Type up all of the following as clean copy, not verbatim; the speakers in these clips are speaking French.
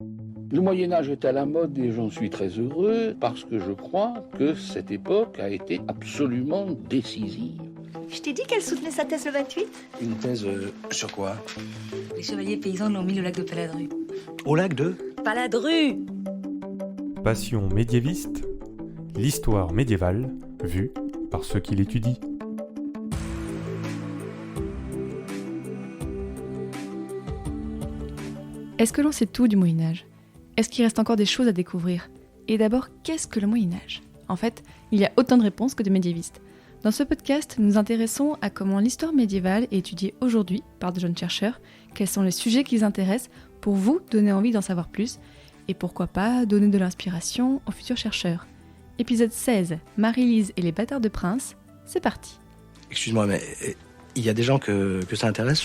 Le Moyen-Âge est à la mode et j'en suis très heureux parce que je crois que cette époque a été absolument décisive. Je t'ai dit qu'elle soutenait sa thèse le 28 ? Une thèse sur quoi? Les chevaliers paysans l'ont mis au lac de Paladru. Au lac de Paladru! Passion médiéviste, l'histoire médiévale vue par ceux qui l'étudient. Est-ce que l'on sait tout du Moyen-Âge ? Est-ce qu'il reste encore des choses à découvrir ? Et d'abord, qu'est-ce que le Moyen-Âge ? En fait, il y a autant de réponses que de médiévistes. Dans ce podcast, nous nous intéressons à comment l'histoire médiévale est étudiée aujourd'hui par de jeunes chercheurs, quels sont les sujets qui les intéressent pour vous donner envie d'en savoir plus, et pourquoi pas donner de l'inspiration aux futurs chercheurs. Épisode 16, Marie-Lise et les bâtards de princes, c'est parti. Excuse-moi, mais il y a des gens que ça intéresse?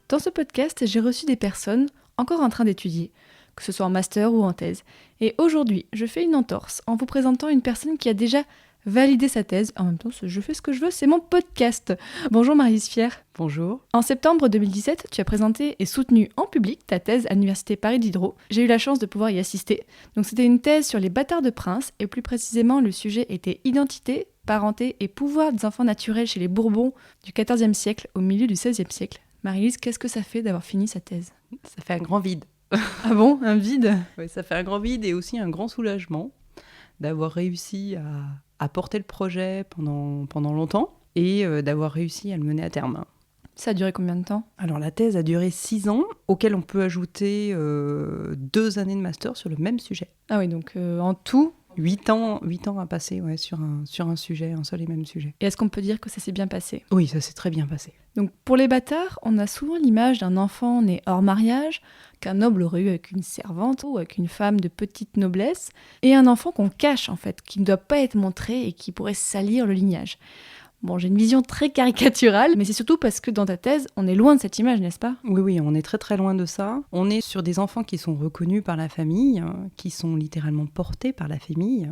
Dans ce podcast, j'ai reçu des personnes encore en train d'étudier, que ce soit en master ou en thèse. Et aujourd'hui, je fais une entorse en vous présentant une personne qui a déjà validé sa thèse. En même temps, je fais ce que je veux, c'est mon podcast. Bonjour Marie-Lise Fière. Bonjour. En septembre 2017, tu as présenté et soutenu en public ta thèse à l'Université Paris Diderot. J'ai eu la chance de pouvoir y assister. Donc c'était une thèse sur les bâtards de princes, et plus précisément, le sujet était identité, parenté et pouvoir des enfants naturels chez les Bourbons du XIVe siècle au milieu du XVIe siècle. Marie-Lise, qu'est-ce que ça fait d'avoir fini sa thèse ? Ça fait un grand vide. Ah bon, un vide ? Oui, ça fait un grand vide et aussi un grand soulagement d'avoir réussi à porter le projet pendant longtemps et d'avoir réussi à le mener à terme. Ça a duré combien de temps ? Alors la thèse a duré 6 ans, auxquels on peut ajouter 2 années de master sur le même sujet. Ah oui, donc en tout... 8 ans à passer sur un sujet, un seul et même sujet. Et est-ce qu'on peut dire que ça s'est bien passé ? Oui, ça s'est très bien passé. Donc pour les bâtards, on a souvent l'image d'un enfant né hors mariage, qu'un noble aurait eu avec une servante ou avec une femme de petite noblesse, et un enfant qu'on cache en fait, qui ne doit pas être montré et qui pourrait salir le lignage. Bon, j'ai une vision très caricaturale, mais c'est surtout parce que dans ta thèse, on est loin de cette image, n'est-ce pas ? Oui, on est très très loin de ça. On est sur des enfants qui sont reconnus par la famille, qui sont littéralement portés par la famille,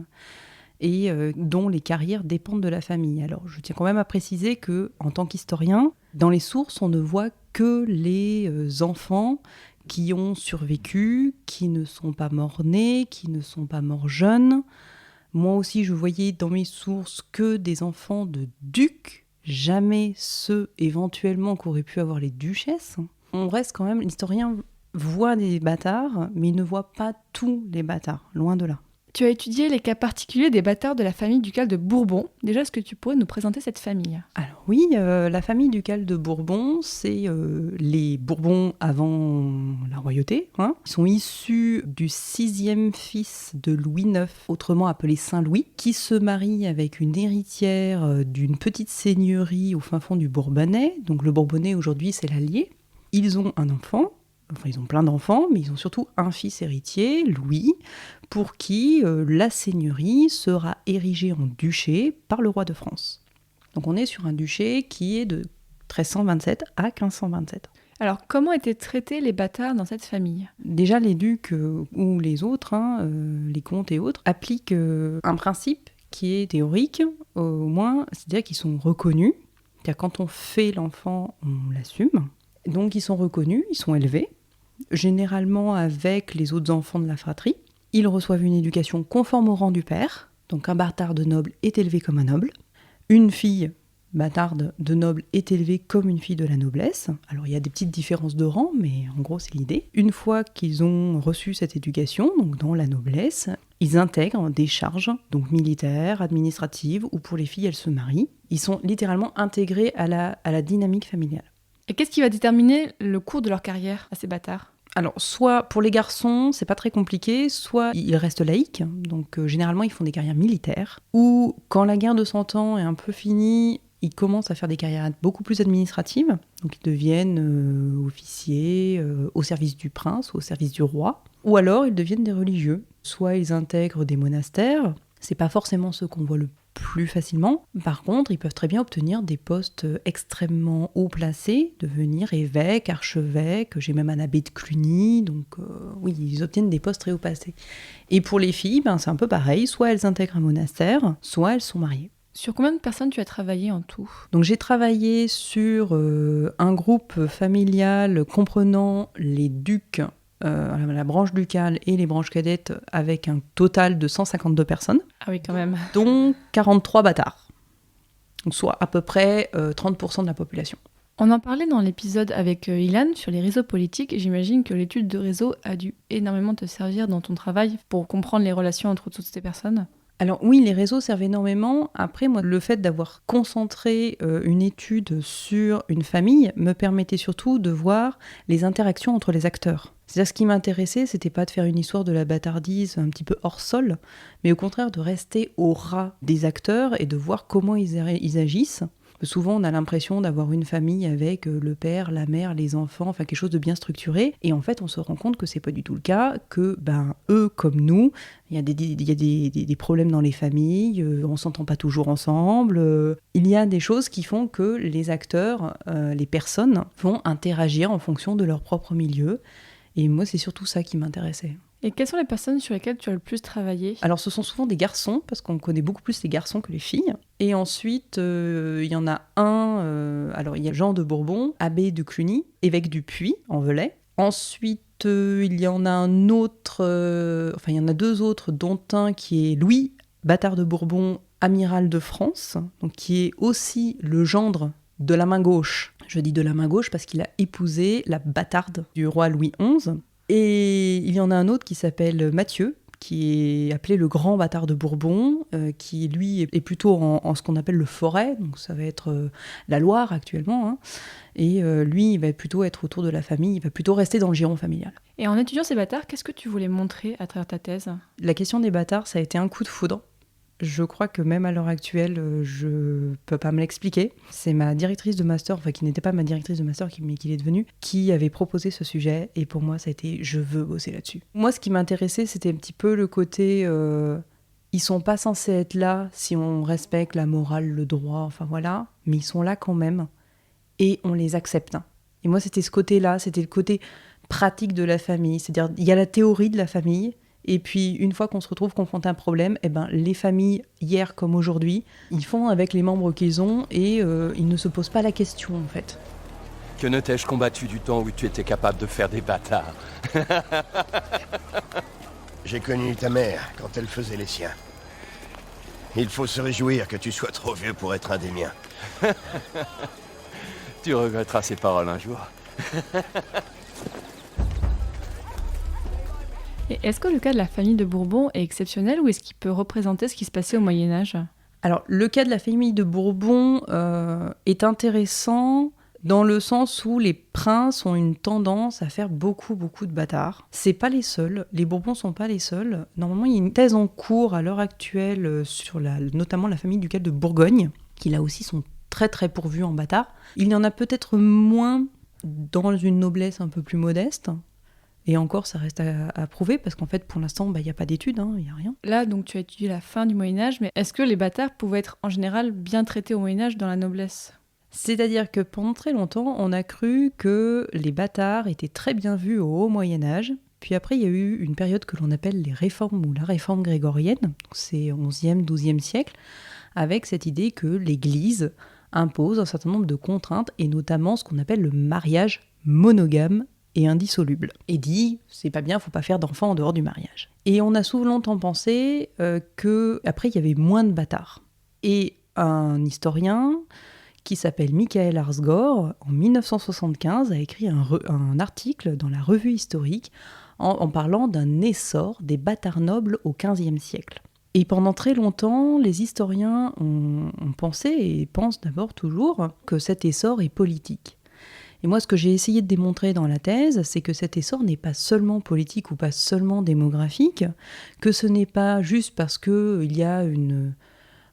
et dont les carrières dépendent de la famille. Alors, je tiens quand même à préciser que, en tant qu'historien, dans les sources, on ne voit que les enfants qui ont survécu, qui ne sont pas morts-nés, qui ne sont pas morts jeunes. Moi aussi, je voyais dans mes sources que des enfants de ducs, jamais ceux éventuellement qu'auraient pu avoir les duchesses. On reste quand même, l'historien voit des bâtards, mais il ne voit pas tous les bâtards, loin de là. Tu as étudié les cas particuliers des bâtards de la famille ducale de Bourbon. Déjà, est-ce que tu pourrais nous présenter cette famille ? Alors oui, la famille ducale de Bourbon, c'est les Bourbons avant la royauté. Ils sont issus du 6e fils de Louis IX, autrement appelé Saint-Louis, qui se marie avec une héritière d'une petite seigneurie au fin fond du Bourbonnais. Donc le Bourbonnais aujourd'hui, c'est l'Allier. Ils ont un enfant. Enfin, ils ont plein d'enfants, mais ils ont surtout un fils héritier, Louis, pour qui la seigneurie sera érigée en duché par le roi de France. Donc on est sur un duché qui est de 1327 à 1527. Alors, comment étaient traités les bâtards dans cette famille ? Déjà, les ducs ou les autres, les comtes et autres, appliquent un principe qui est théorique, au moins, c'est-à-dire qu'ils sont reconnus. C'est-à-dire quand on fait l'enfant, on l'assume. Donc ils sont reconnus, ils sont élevés, généralement avec les autres enfants de la fratrie. Ils reçoivent une éducation conforme au rang du père, donc un bâtard de noble est élevé comme un noble. Une fille bâtarde de noble est élevée comme une fille de la noblesse. Alors il y a des petites différences de rang, mais en gros c'est l'idée. Une fois qu'ils ont reçu cette éducation, donc dans la noblesse, ils intègrent des charges, donc militaires, administratives, ou pour les filles elles se marient. Ils sont littéralement intégrés à la dynamique familiale. Et qu'est-ce qui va déterminer le cours de leur carrière à ces bâtards ? Alors, soit pour les garçons, c'est pas très compliqué, soit ils restent laïcs, donc généralement ils font des carrières militaires, ou quand la guerre de 100 ans est un peu finie, ils commencent à faire des carrières beaucoup plus administratives, donc ils deviennent officiers au service du prince, au service du roi, ou alors ils deviennent des religieux. Soit ils intègrent des monastères, c'est pas forcément ceux qu'on voit le plus facilement. Par contre, ils peuvent très bien obtenir des postes extrêmement haut placés, devenir évêque, archevêque, j'ai même un abbé de Cluny, donc oui, ils obtiennent des postes très haut placés. Et pour les filles, c'est un peu pareil, soit elles intègrent un monastère, soit elles sont mariées. Sur combien de personnes tu as travaillé en tout ? Donc j'ai travaillé sur un groupe familial comprenant les ducs, la branche ducale et les branches cadettes, avec un total de 152 personnes, Ah oui, quand même. dont 43 bâtards. Donc soit à peu près 30% de la population. On en parlait dans l'épisode avec Ilan sur les réseaux politiques. J'imagine que l'étude de réseau a dû énormément te servir dans ton travail pour comprendre les relations entre toutes ces personnes. Alors oui, les réseaux servent énormément. Après, moi, le fait d'avoir concentré une étude sur une famille me permettait surtout de voir les interactions entre les acteurs. C'est-à-dire, ce qui m'intéressait, c'était pas de faire une histoire de la bâtardise un petit peu hors sol, mais au contraire de rester au ras des acteurs et de voir comment ils agissent. Souvent, on a l'impression d'avoir une famille avec le père, la mère, les enfants, enfin quelque chose de bien structuré. Et en fait, on se rend compte que c'est pas du tout le cas, que eux comme nous, il y a des problèmes dans les familles, on s'entend pas toujours ensemble. Il y a des choses qui font que les acteurs, les personnes, vont interagir en fonction de leur propre milieu. Et moi, c'est surtout ça qui m'intéressait. Et quelles sont les personnes sur lesquelles tu as le plus travaillé ? Alors, ce sont souvent des garçons, parce qu'on connaît beaucoup plus les garçons que les filles. Et ensuite, il y en a un... alors, il y a Jean de Bourbon, abbé de Cluny, évêque du Puy, en Velay. Ensuite, il y en a un autre... il y en a deux autres, dont un qui est Louis, bâtard de Bourbon, amiral de France, donc qui est aussi le gendre de la main gauche. Je dis de la main gauche parce qu'il a épousé la bâtarde du roi Louis XI. Et il y en a un autre qui s'appelle Mathieu, qui est appelé le grand bâtard de Bourbon, qui lui est plutôt en ce qu'on appelle le Forêt, donc ça va être la Loire actuellement, hein. Et lui, il va plutôt être autour de la famille, il va plutôt rester dans le giron familial. Et en étudiant ces bâtards, qu'est-ce que tu voulais montrer à travers ta thèse ? La question des bâtards, ça a été un coup de foudre. Je crois que même à l'heure actuelle, je peux pas me l'expliquer. C'est ma directrice de master, enfin qui n'était pas ma directrice de master, mais qui l'est devenue, qui avait proposé ce sujet. Et pour moi, ça a été « je veux bosser là-dessus ». Moi, ce qui m'intéressait, c'était un petit peu le côté ils sont pas censés être là si on respecte la morale, le droit, enfin voilà. Mais ils sont là quand même. Et on les accepte. Et moi, c'était ce côté-là, c'était le côté pratique de la famille. C'est-à-dire, il y a la théorie de la famille. Et puis, une fois qu'on se retrouve confronté à un problème, les familles, hier comme aujourd'hui, ils font avec les membres qu'ils ont et ils ne se posent pas la question, en fait. Que ne t'ai-je combattu du temps où tu étais capable de faire des bâtards? J'ai connu ta mère quand elle faisait les siens. Il faut se réjouir que tu sois trop vieux pour être un des miens. Tu regretteras ces paroles un jour. Et est-ce que le cas de la famille de Bourbon est exceptionnel ou est-ce qu'il peut représenter ce qui se passait au Moyen-Âge ? Alors, le cas de la famille de Bourbon est intéressant dans le sens où les princes ont une tendance à faire beaucoup de bâtards. C'est pas les seuls, les Bourbons sont pas les seuls. Normalement, il y a une thèse en cours à l'heure actuelle sur notamment la famille ducale de Bourgogne, qui là aussi sont très pourvus en bâtards. Il y en a peut-être moins dans une noblesse un peu plus modeste. Et encore, ça reste à prouver, parce qu'en fait, pour l'instant, il n'y a pas d'études, il n'y a rien. Là, donc, tu as étudié la fin du Moyen-Âge, mais est-ce que les bâtards pouvaient être, en général, bien traités au Moyen-Âge dans la noblesse ? C'est-à-dire que pendant très longtemps, on a cru que les bâtards étaient très bien vus au Haut Moyen-Âge. Puis après, il y a eu une période que l'on appelle les réformes ou la réforme grégorienne, donc c'est 11e, 12e siècle, avec cette idée que l'Église impose un certain nombre de contraintes, et notamment ce qu'on appelle le mariage monogame et indissoluble. Et dit, c'est pas bien, faut pas faire d'enfants en dehors du mariage. Et on a souvent longtemps pensé que après il y avait moins de bâtards. Et un historien qui s'appelle Michael Arsgaard, en 1975, a écrit un article dans la Revue historique en parlant d'un essor des bâtards nobles au XVe siècle. Et pendant très longtemps, les historiens ont pensé, et pensent d'abord toujours, que cet essor est politique. Et moi, ce que j'ai essayé de démontrer dans la thèse, c'est que cet essor n'est pas seulement politique ou pas seulement démographique, que ce n'est pas juste parce qu'il y a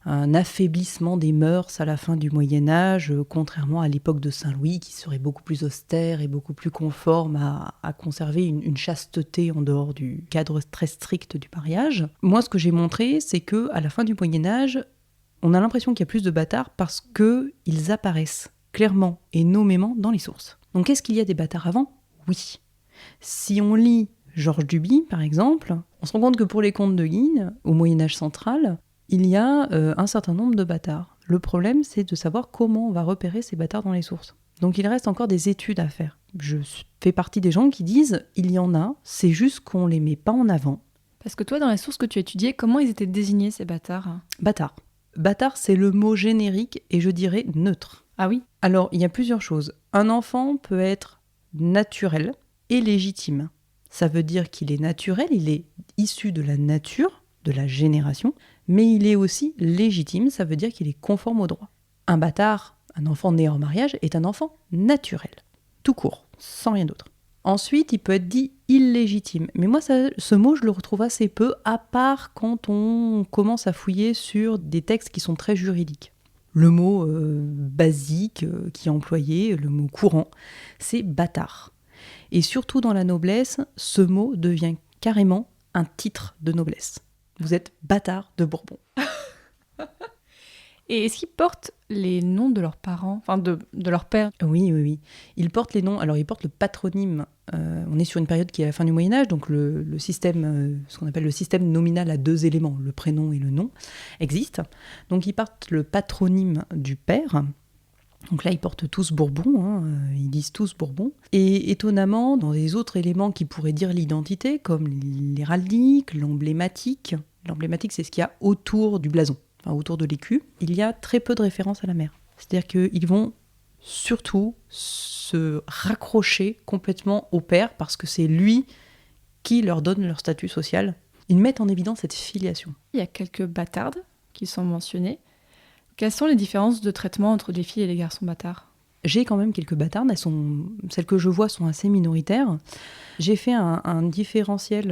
un affaiblissement des mœurs à la fin du Moyen-Âge, contrairement à l'époque de Saint-Louis, qui serait beaucoup plus austère et beaucoup plus conforme à conserver une chasteté en dehors du cadre très strict du mariage. Moi, ce que j'ai montré, c'est qu'à la fin du Moyen-Âge, on a l'impression qu'il y a plus de bâtards parce qu'ils apparaissent clairement et nommément dans les sources. Donc est-ce qu'il y a des bâtards avant ? Oui. Si on lit Georges Duby, par exemple, on se rend compte que pour les comtes de Guines, au Moyen-Âge central, il y a un certain nombre de bâtards. Le problème, c'est de savoir comment on va repérer ces bâtards dans les sources. Donc il reste encore des études à faire. Je fais partie des gens qui disent « il y en a, c'est juste qu'on les met pas en avant ». Parce que toi, dans les sources que tu étudiais, comment ils étaient désignés, ces bâtards ? Bâtard. Bâtard, c'est le mot générique et je dirais neutre. Ah oui ? Alors, il y a plusieurs choses. Un enfant peut être naturel et légitime. Ça veut dire qu'il est naturel, il est issu de la nature, de la génération, mais il est aussi légitime, ça veut dire qu'il est conforme au droit. Un bâtard, un enfant né en mariage, est un enfant naturel, tout court, sans rien d'autre. Ensuite, il peut être dit illégitime. Mais moi, ce mot, je le retrouve assez peu, à part quand on commence à fouiller sur des textes qui sont très juridiques. Le mot basique qui est employé, le mot courant, c'est bâtard. Et surtout dans la noblesse, ce mot devient carrément un titre de noblesse. Vous êtes bâtard de Bourbon. Et est-ce qu'ils portent les noms de leurs parents, enfin de leur père ? Oui. Ils portent les noms, alors ils portent le patronyme. On est sur une période qui est à la fin du Moyen-Âge, donc le système, ce qu'on appelle le système nominal à 2 éléments, le prénom et le nom, existe. Donc ils portent le patronyme du père. Donc là, ils portent tous Bourbon, ils disent tous Bourbon. Et étonnamment, dans les autres éléments qui pourraient dire l'identité, comme l'héraldique, l'emblématique, c'est ce qu'il y a autour du blason. Autour de l'écu, il y a très peu de références à la mère. C'est-à-dire qu'ils vont surtout se raccrocher complètement au père parce que c'est lui qui leur donne leur statut social. Ils mettent en évidence cette filiation. Il y a quelques bâtardes qui sont mentionnées. Quelles sont les différences de traitement entre les filles et les garçons bâtards ? J'ai quand même quelques bâtardes, celles que je vois sont assez minoritaires. J'ai fait un différentiel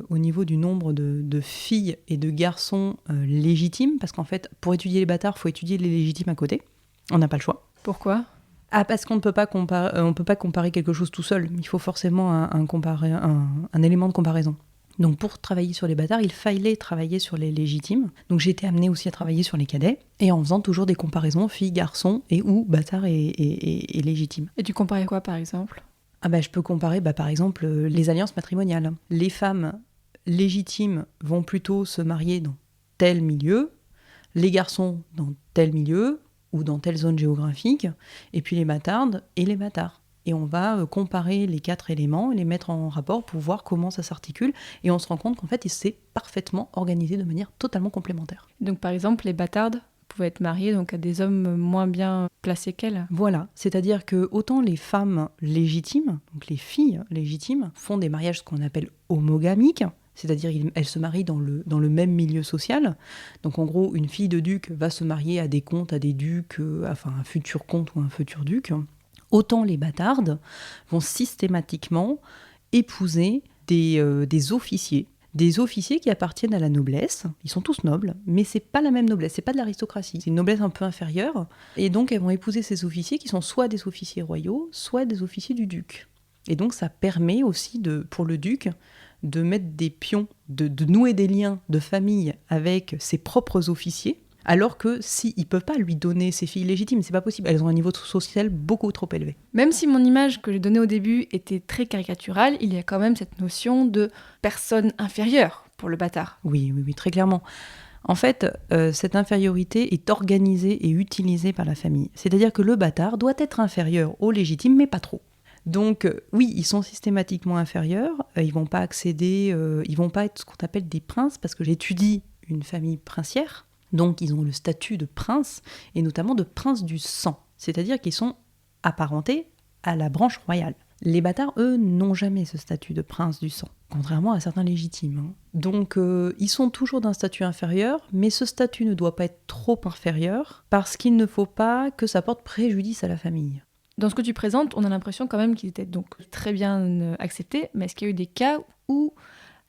au niveau du nombre de filles et de garçons légitimes, parce qu'en fait, pour étudier les bâtards, il faut étudier les légitimes à côté. On n'a pas le choix. Pourquoi ? Parce qu'on ne peut pas comparer quelque chose tout seul. Il faut forcément un élément de comparaison. Donc pour travailler sur les bâtards, il fallait travailler sur les légitimes. Donc j'ai été amenée aussi à travailler sur les cadets, et en faisant toujours des comparaisons filles-garçons, et où bâtard et légitime. Et tu comparais quoi par exemple ? Je peux comparer par exemple les alliances matrimoniales. Les femmes légitimes vont plutôt se marier dans tel milieu, les garçons dans tel milieu, ou dans telle zone géographique, et puis les bâtardes et les bâtards. Et on va comparer les 4 éléments et les mettre en rapport pour voir comment ça s'articule. Et on se rend compte qu'en fait, c'est parfaitement organisé de manière totalement complémentaire. Donc par exemple, les bâtardes pouvaient être mariées donc, à des hommes moins bien placés qu'elles. Voilà, c'est-à-dire que autant les femmes légitimes, donc les filles légitimes, font des mariages ce qu'on appelle homogamiques, c'est-à-dire qu'elles se marient dans le même milieu social. Donc en gros, une fille de duc va se marier à des comtes, à des ducs, un futur comte ou un futur duc. Autant les bâtardes vont systématiquement épouser des officiers qui appartiennent à la noblesse. Ils sont tous nobles, mais c'est pas la même noblesse, c'est pas de l'aristocratie. C'est une noblesse un peu inférieure. Et donc elles vont épouser ces officiers qui sont soit des officiers royaux, soit des officiers du duc. Et donc ça permet aussi pour le duc de mettre des pions, de nouer des liens de famille avec ses propres officiers, alors que s'ils ne peuvent pas lui donner ses filles légitimes, c'est pas possible. Elles ont un niveau social beaucoup trop élevé. Même si mon image que j'ai donnée au début était très caricaturale, il y a quand même cette notion de personne inférieure pour le bâtard. Oui, très clairement. En fait, cette infériorité est organisée et utilisée par la famille. C'est-à-dire que le bâtard doit être inférieur au légitime, mais pas trop. Donc oui, ils sont systématiquement inférieurs, ils vont pas accéder, ils vont pas être ce qu'on appelle des princes, parce que j'étudie une famille princière. Donc ils ont le statut de prince, et notamment de prince du sang. C'est-à-dire qu'ils sont apparentés à la branche royale. Les bâtards, eux, n'ont jamais ce statut de prince du sang, contrairement à certains légitimes. Donc ils sont toujours d'un statut inférieur, mais ce statut ne doit pas être trop inférieur, parce qu'il ne faut pas que ça porte préjudice à la famille. Dans ce que tu présentes, on a l'impression quand même qu'ils étaient donc très bien acceptés, mais est-ce qu'il y a eu des cas où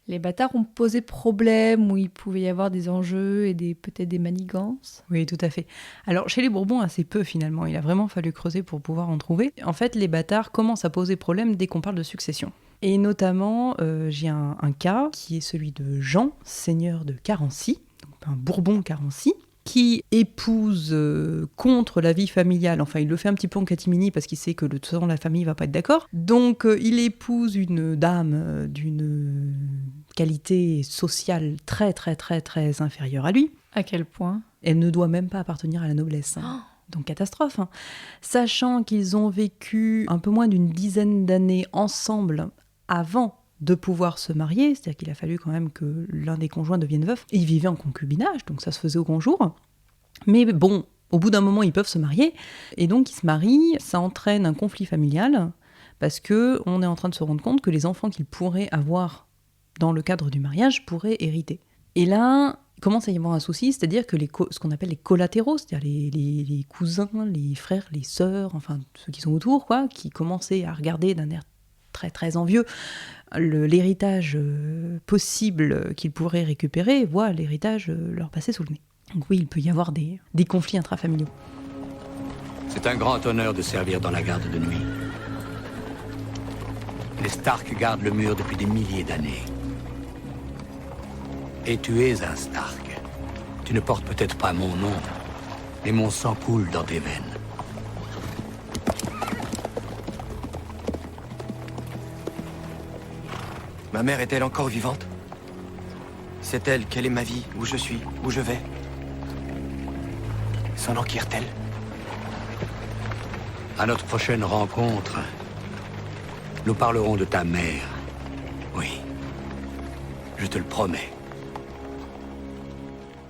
les bâtards ont posé problème, où il pouvait y avoir des enjeux et peut-être des manigances ? Oui, tout à fait. Alors, chez les Bourbons, assez peu finalement. Il a vraiment fallu creuser pour pouvoir en trouver. En fait, les bâtards commencent à poser problème dès qu'on parle de succession. Et notamment, j'ai un cas qui est celui de Jean, seigneur de Carency, donc un Bourbon Carency, qui épouse contre la vie familiale. Enfin, il le fait un petit peu en catimini parce qu'il sait que de toute façon la famille va pas être d'accord. Donc, il épouse une dame d'une qualité sociale très très très très inférieure à lui. À quel point? Elle ne doit même pas appartenir à la noblesse. Donc catastrophe. Sachant qu'ils ont vécu un peu moins d'une dizaine d'années ensemble avant de pouvoir se marier, c'est-à-dire qu'il a fallu quand même que l'un des conjoints devienne veuf. Ils vivaient en concubinage, donc ça se faisait au grand jour. Mais bon, au bout d'un moment, ils peuvent se marier. Et donc, ils se marient, ça entraîne un conflit familial, parce qu'on est en train de se rendre compte que les enfants qu'ils pourraient avoir dans le cadre du mariage pourraient hériter. Et là, il commence à y avoir un souci, c'est-à-dire que ce qu'on appelle les collatéraux, c'est-à-dire les cousins, les frères, les sœurs, enfin ceux qui sont autour, quoi, qui commençaient à regarder d'un air très très envieux l'héritage possible qu'ils pourraient récupérer, voient l'héritage leur passer sous le nez. Donc oui, il peut y avoir des conflits intrafamiliaux. C'est un grand honneur de servir dans la garde de nuit. Les Stark gardent le mur depuis des milliers d'années. Et tu es un Stark. Tu ne portes peut-être pas mon nom, mais mon sang coule dans tes veines. Ma mère est-elle encore vivante? C'est elle, quelle est ma vie, où je suis, où je vais? S'en enquiert-elle? À notre prochaine rencontre, nous parlerons de ta mère. Oui, je te le promets.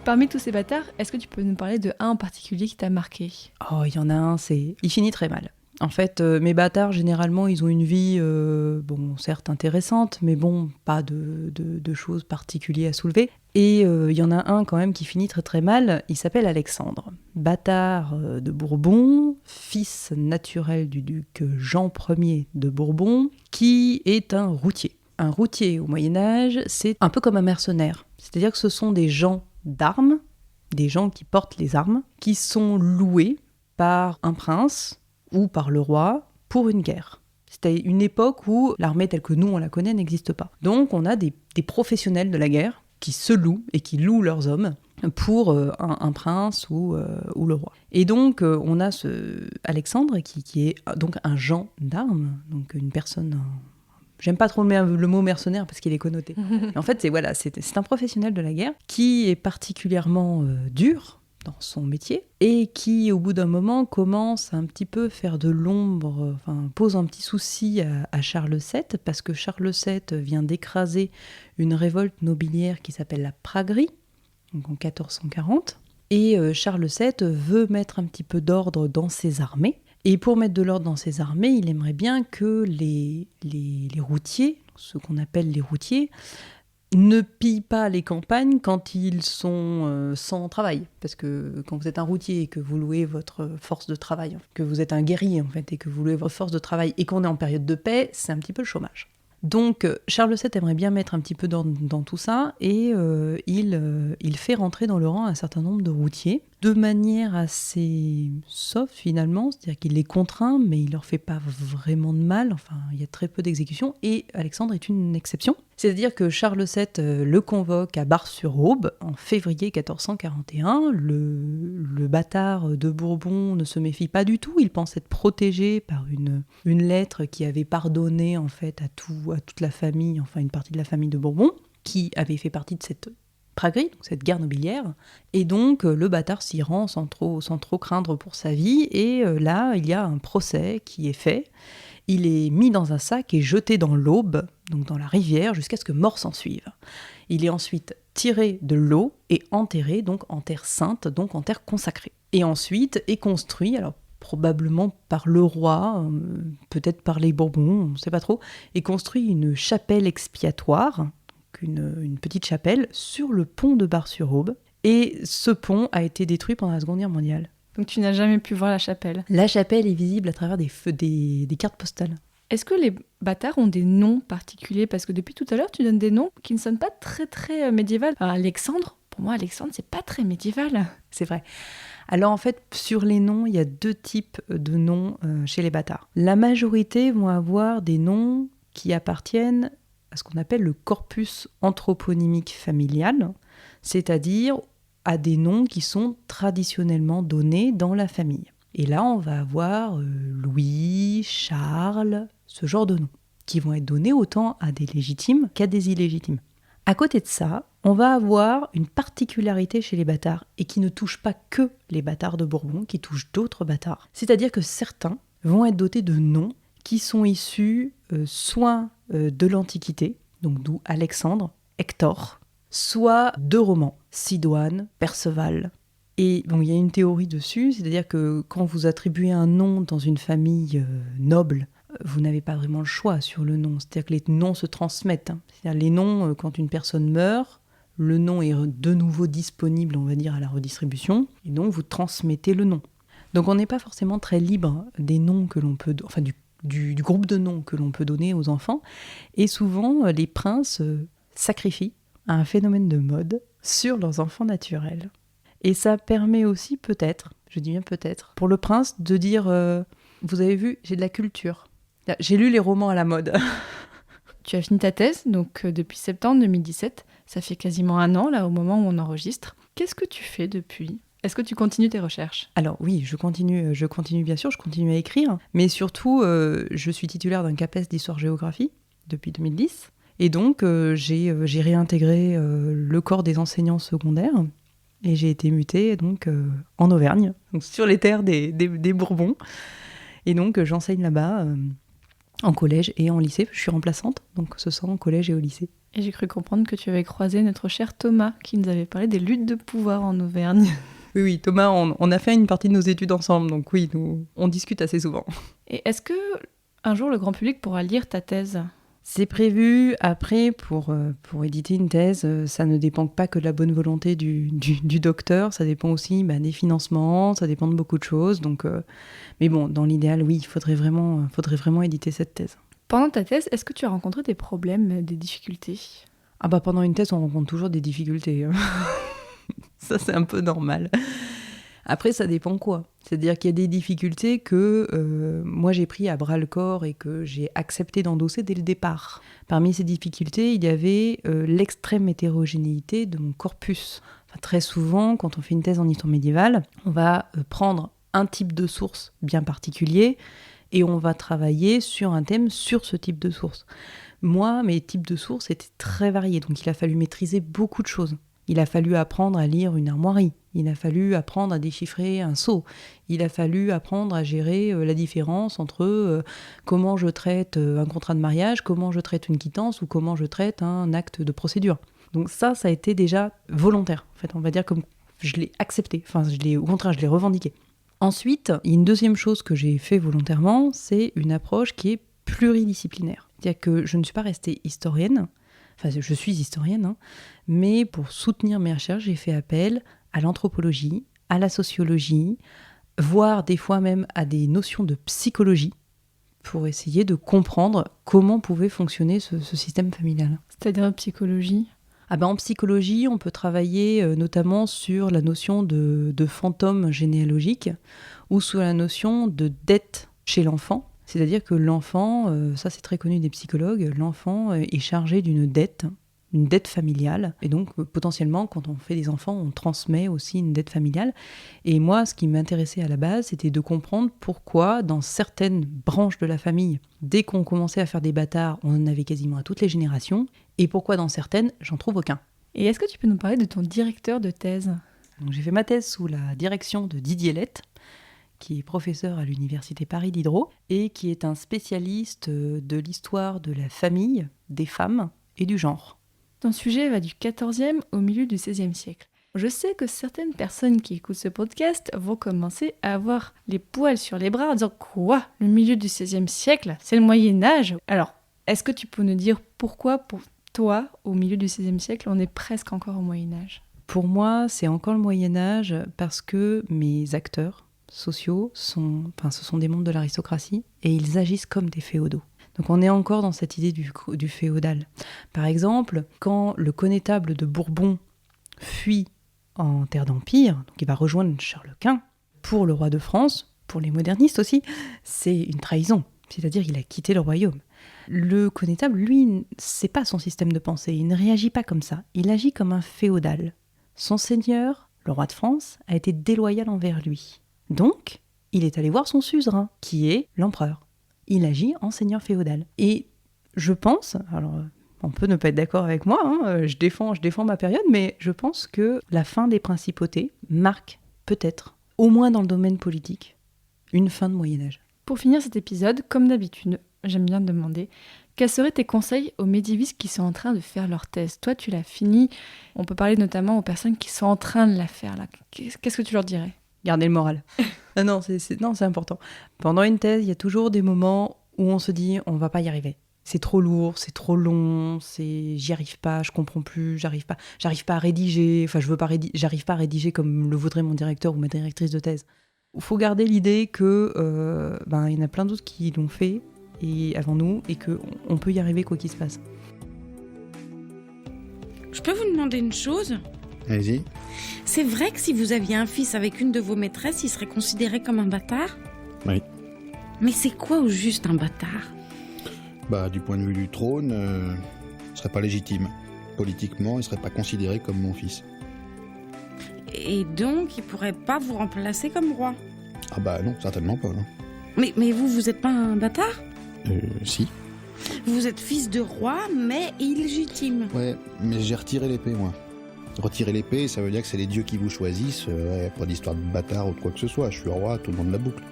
Parmi tous ces bâtards, est-ce que tu peux nous parler de un en particulier qui t'a marqué? Oh, il y en a un, il finit très mal. En fait, mes bâtards, généralement, ils ont une vie, bon, certes intéressante, mais bon, pas de choses particulières à soulever. Et il y en a un quand même qui finit très très mal, il s'appelle Alexandre. Bâtard de Bourbon, fils naturel du duc Jean Ier de Bourbon, qui est un routier. Un routier au Moyen-Âge, c'est un peu comme un mercenaire. C'est-à-dire que ce sont des gens d'armes, des gens qui portent les armes, qui sont loués par un prince ou par le roi pour une guerre. C'était une époque où l'armée telle que nous on la connaît n'existe pas. Donc on a des professionnels de la guerre qui se louent et qui louent leurs hommes pour un prince ou le roi. Et donc on a ce Alexandre qui est donc un gens d'armes, donc une personne... J'aime pas trop le mot mercenaire parce qu'il est connoté. En fait, c'est un professionnel de la guerre qui est particulièrement dur dans son métier et qui, au bout d'un moment, commence à un petit peu faire de l'ombre, pose un petit souci à Charles VII parce que Charles VII vient d'écraser une révolte nobiliaire qui s'appelle la Praguerie, donc en 1440. Et Charles VII veut mettre un petit peu d'ordre dans ses armées. Et pour mettre de l'ordre dans ses armées, il aimerait bien que les routiers, ce qu'on appelle les routiers, ne pillent pas les campagnes quand ils sont sans travail. Parce que quand vous êtes un routier et que vous louez votre force de travail, que vous êtes un guerrier en fait, et que vous louez votre force de travail et qu'on est en période de paix, c'est un petit peu le chômage. Donc Charles VII aimerait bien mettre un petit peu d'ordre dans tout ça et il fait rentrer dans le rang un certain nombre de routiers de manière assez soft finalement, c'est-à-dire qu'il les contraint mais il leur fait pas vraiment de mal, enfin il y a très peu d'exécutions et Alexandre est une exception. C'est-à-dire que Charles VII le convoque à Bar-sur-Aube en février 1441. Le bâtard de Bourbon ne se méfie pas du tout. Il pense être protégé par une lettre qui avait pardonné en fait à toute la famille, enfin une partie de la famille de Bourbon, qui avait fait partie de cette Praguerie, donc cette guerre nobiliaire. Et donc le bâtard s'y rend sans trop craindre pour sa vie. Et là, il y a un procès qui est fait. Il est mis dans un sac et jeté dans l'Aube, donc dans la rivière, jusqu'à ce que mort s'en suive. Il est ensuite tiré de l'eau et enterré, donc en terre sainte, donc en terre consacrée. Et ensuite est construit, alors probablement par le roi, peut-être par les Bourbons, on ne sait pas trop, est construit une chapelle expiatoire, donc une petite chapelle, sur le pont de Bar-sur-Aube. Et ce pont a été détruit pendant la Seconde Guerre mondiale. Donc tu n'as jamais pu voir la chapelle? La chapelle est visible à travers des cartes postales. Est-ce que les bâtards ont des noms particuliers? Parce que depuis tout à l'heure, tu donnes des noms qui ne sonnent pas très très médiéval. Alors Alexandre, pour moi, Alexandre, c'est pas très médiéval. C'est vrai. Alors en fait, sur les noms, il y a deux types de noms chez les bâtards. La majorité vont avoir des noms qui appartiennent à ce qu'on appelle le corpus anthroponymique familial, c'est-à-dire à des noms qui sont traditionnellement donnés dans la famille. Et là, on va avoir Louis, Charles, ce genre de noms, qui vont être donnés autant à des légitimes qu'à des illégitimes. À côté de ça, on va avoir une particularité chez les bâtards, et qui ne touche pas que les bâtards de Bourbon, qui touche d'autres bâtards. C'est-à-dire que certains vont être dotés de noms qui sont issus soit de l'Antiquité, donc d'où Alexandre, Hector, soit de romans, Sidoine, Perceval. Et bon, il y a une théorie dessus, c'est-à-dire que quand vous attribuez un nom dans une famille noble, vous n'avez pas vraiment le choix sur le nom. C'est-à-dire que les noms se transmettent. C'est-à-dire les noms, quand une personne meurt, le nom est de nouveau disponible, on va dire, à la redistribution, et donc vous transmettez le nom. Donc on n'est pas forcément très libre des noms que l'on peut... Enfin, du groupe de noms que l'on peut donner aux enfants. Et souvent, les princes sacrifient à un phénomène de mode sur leurs enfants naturels. Et ça permet aussi peut-être, je dis bien peut-être, pour le prince de dire vous avez vu, j'ai de la culture. J'ai lu les romans à la mode. Tu as fini ta thèse, donc depuis septembre 2017. Ça fait quasiment 1 an, là, au moment où on enregistre. Qu'est-ce que tu fais depuis ? Est-ce que tu continues tes recherches ? Alors oui, je continue bien sûr, je continue à écrire. Mais surtout, je suis titulaire d'un CAPES d'histoire-géographie depuis 2010. Et donc, j'ai réintégré le corps des enseignants secondaires. Et j'ai été mutée donc, en Auvergne, donc sur les terres des Bourbons. Et donc, j'enseigne là-bas en collège et en lycée. Je suis remplaçante, donc ce sont en collège et au lycée. Et j'ai cru comprendre que tu avais croisé notre cher Thomas, qui nous avait parlé des luttes de pouvoir en Auvergne. Oui, Thomas, on a fait une partie de nos études ensemble, donc oui, on discute assez souvent. Et est-ce que un jour le grand public pourra lire ta thèse ? C'est prévu. Après, pour éditer une thèse, ça ne dépend pas que de la bonne volonté du docteur, ça dépend aussi des financements, ça dépend de beaucoup de choses. Donc, mais bon, dans l'idéal, oui, il faudrait vraiment éditer cette thèse. Pendant ta thèse, est-ce que tu as rencontré des problèmes, des difficultés ? Pendant une thèse, on rencontre toujours des difficultés. Ça, c'est un peu normal. Après, ça dépend quoi. C'est-à-dire qu'il y a des difficultés que moi, j'ai pris à bras-le-corps et que j'ai accepté d'endosser dès le départ. Parmi ces difficultés, il y avait l'extrême hétérogénéité de mon corpus. Très souvent, quand on fait une thèse en histoire médiévale, on va prendre un type de source bien particulier et on va travailler sur un thème sur ce type de source. Moi, mes types de sources étaient très variés, donc il a fallu maîtriser beaucoup de choses. Il a fallu apprendre à lire une armoirie, il a fallu apprendre à déchiffrer un sceau, il a fallu apprendre à gérer la différence entre comment je traite un contrat de mariage, comment je traite une quittance ou comment je traite un acte de procédure. Donc ça a été déjà volontaire. En fait, on va dire que je l'ai accepté, au contraire, je l'ai revendiqué. Ensuite, il y a une deuxième chose que j'ai fait volontairement, c'est une approche qui est pluridisciplinaire. C'est-à-dire que je ne suis pas restée historienne, je suis historienne, mais pour soutenir mes recherches, j'ai fait appel à l'anthropologie, à la sociologie, voire des fois même à des notions de psychologie, pour essayer de comprendre comment pouvait fonctionner ce système familial. C'est-à-dire en psychologie ? En psychologie, on peut travailler notamment sur la notion de fantôme généalogique ou sur la notion de dette chez l'enfant. C'est-à-dire que l'enfant, ça c'est très connu des psychologues, l'enfant est chargé d'une dette familiale. Et donc potentiellement, quand on fait des enfants, on transmet aussi une dette familiale. Et moi, ce qui m'intéressait à la base, c'était de comprendre pourquoi dans certaines branches de la famille, dès qu'on commençait à faire des bâtards, on en avait quasiment à toutes les générations. Et pourquoi dans certaines, j'en trouve aucun. Et est-ce que tu peux nous parler de ton directeur de thèse ? Donc, j'ai fait ma thèse sous la direction de Didier Lett, qui est professeur à l'université Paris Diderot et qui est un spécialiste de l'histoire de la famille, des femmes et du genre. Ton sujet va du XIVe au milieu du XVIe siècle. Je sais que certaines personnes qui écoutent ce podcast vont commencer à avoir les poils sur les bras en disant « Quoi ? Le milieu du XVIe siècle ? C'est le Moyen-Âge ?» Alors, est-ce que tu peux nous dire pourquoi, pour toi, au milieu du XVIe siècle, on est presque encore au Moyen-Âge ? Pour moi, c'est encore le Moyen-Âge parce que mes acteurs sociaux ce sont des membres de l'aristocratie et ils agissent comme des féodaux. Donc on est encore dans cette idée du féodal. Par exemple, quand le connétable de Bourbon fuit en terre d'Empire, donc il va rejoindre Charles Quint, pour le roi de France, pour les modernistes aussi, c'est une trahison. C'est-à-dire qu'il a quitté le royaume. Le connétable, lui, c'est pas son système de pensée, il ne réagit pas comme ça. Il agit comme un féodal. Son seigneur, le roi de France, a été déloyal envers lui. Donc, il est allé voir son suzerain, qui est l'empereur. Il agit en seigneur féodal. Et je pense, alors On peut ne pas être d'accord avec moi, hein, je défends ma période, mais je pense que la fin des principautés marque peut-être, au moins dans le domaine politique, une fin de Moyen-Âge. Pour finir cet épisode, comme d'habitude, j'aime bien demander quels seraient tes conseils aux médiévistes qui sont en train de faire leur thèse. Toi, tu l'as fini. On peut parler notamment aux personnes qui sont en train de la faire. Là. Qu'est-ce que tu leur dirais ? Gardez le moral. Non, c'est important. Pendant une thèse, il y a toujours des moments où on se dit on va pas y arriver. C'est trop lourd, c'est trop long, j'y arrive pas, je comprends plus, j'arrive pas à rédiger. Enfin, j'arrive pas à rédiger comme le voudrait mon directeur ou ma directrice de thèse. Il faut garder l'idée que il y en a plein d'autres qui l'ont fait et avant nous et qu'on peut y arriver quoi qu'il se passe. Je peux vous demander une chose ? Allez-y. C'est vrai que si vous aviez un fils avec une de vos maîtresses, il serait considéré comme un bâtard ? Oui. Mais c'est quoi au juste un bâtard ? Du point de vue du trône, il serait pas légitime. Politiquement, il serait pas considéré comme mon fils. Et donc, il pourrait pas vous remplacer comme roi ? Ah non, certainement pas, non. Mais vous êtes pas un bâtard ? Si. Vous êtes fils de roi, mais illégitime. Ouais, mais j'ai retiré l'épée, moi. Retirer l'épée, ça veut dire que c'est les dieux qui vous choisissent, pas d'histoire de bâtard ou de quoi que ce soit. Je suis roi, tout le monde la boucle.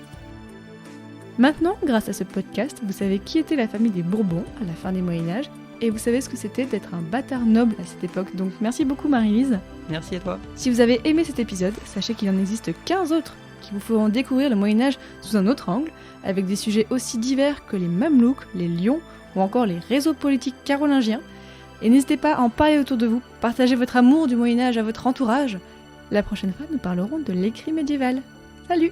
Maintenant, grâce à ce podcast, vous savez qui était la famille des Bourbons à la fin des Moyen-Âge, et vous savez ce que c'était d'être un bâtard noble à cette époque. Donc merci beaucoup Marie-Lise. Merci à toi. Si vous avez aimé cet épisode, sachez qu'il en existe 15 autres qui vous feront découvrir le Moyen-Âge sous un autre angle, avec des sujets aussi divers que les Mamelouks, les lions ou encore les réseaux politiques carolingiens. Et n'hésitez pas à en parler autour de vous, partagez votre amour du Moyen-Âge à votre entourage. La prochaine fois, nous parlerons de l'écrit médiéval. Salut!